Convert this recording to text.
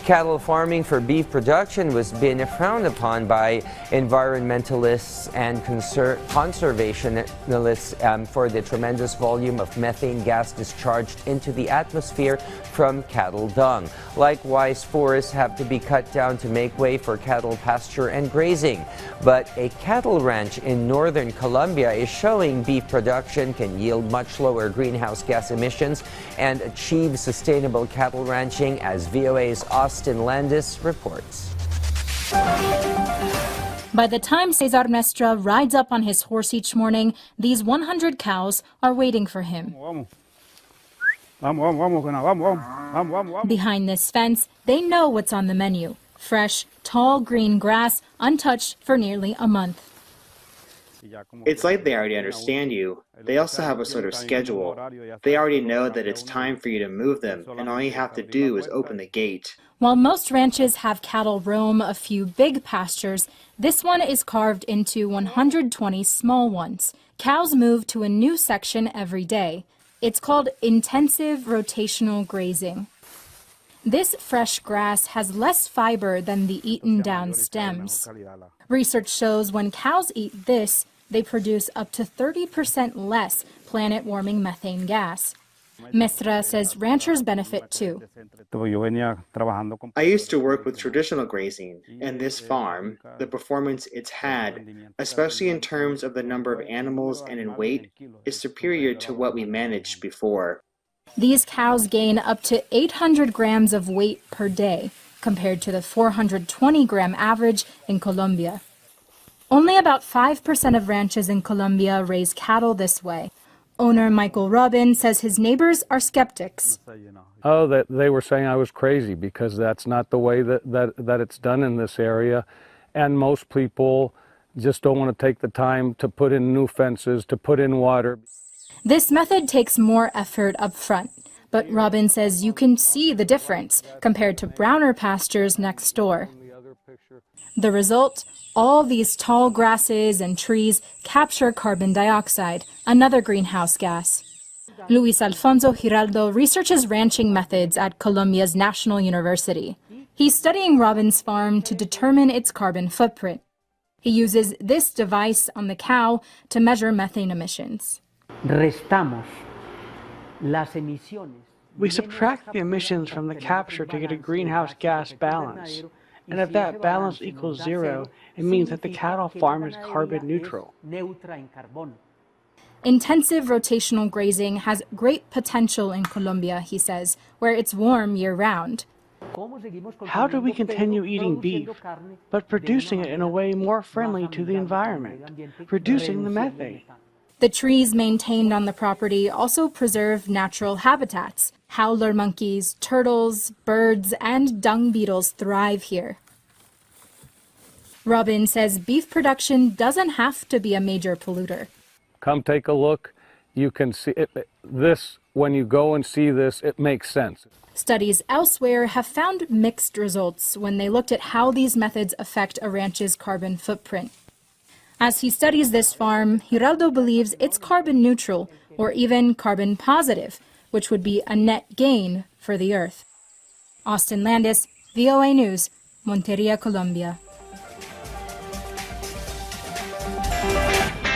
Cattle farming for beef production was being frowned upon by environmentalists and conservationists for the tremendous volume of methane gas discharged into the atmosphere from cattle dung. Likewise, forests have to be cut down to make way for cattle pasture and grazing. But a cattle ranch in northern Colombia is showing beef production can yield much lower greenhouse gas emissions and achieve sustainable cattle ranching, as VOA's Austin Landis reports. By the time Cesar Mestra rides up on his horse each morning, these 100 cows are waiting for him. Behind this fence, they know what's on the menu. Fresh, tall green grass, untouched for nearly a month. It's like they already understand you. They also have a sort of schedule. They already know that it's time for you to move them, and all you have to do is open the gate. While most ranches have cattle roam a few big pastures, this one is carved into 120 small ones. Cows move to a new section every day. It's called intensive rotational grazing. This fresh grass has less fiber than the eaten down stems. Research shows when cows eat this, they produce up to 30% less planet-warming methane gas. Mestra says ranchers benefit too. I used to work with traditional grazing, and this farm, the performance it's had, especially in terms of the number of animals and in weight, is superior to what we managed before. These cows gain up to 800 grams of weight per day, compared to the 420-gram average in Colombia. Only about 5% of ranches in Colombia raise cattle this way. Owner Michael Robin says his neighbors are skeptics. Oh, that they were saying I was crazy because that's not the way that it's done in this area. And most people just don't want to take the time to put in new fences, to put in water. This method takes more effort up front, but Robin says you can see the difference compared to browner pastures next door. The result? All these tall grasses and trees capture carbon dioxide, another greenhouse gas. Luis Alfonso Giraldo researches ranching methods at Colombia's National University. He's studying Robin's farm to determine its carbon footprint. He uses this device on the cow to measure methane emissions. We subtract the emissions from the capture to get a greenhouse gas balance. And if that balance equals zero, it means that the cattle farm is carbon neutral. Intensive rotational grazing has great potential in Colombia, he says, where it's warm year-round. How do we continue eating beef, but producing it in a way more friendly to the environment, reducing the methane? The trees maintained on the property also preserve natural habitats. Howler monkeys, turtles, birds, and dung beetles thrive here. Robin says beef production doesn't have to be a major polluter. Come take a look. You can see it. When you go and see this, it makes sense. Studies elsewhere have found mixed results when they looked at how these methods affect a ranch's carbon footprint. As he studies this farm, Giraldo believes it's carbon neutral or even carbon positive, which would be a net gain for the earth. Austin Landis, VOA News, Monteria, Colombia.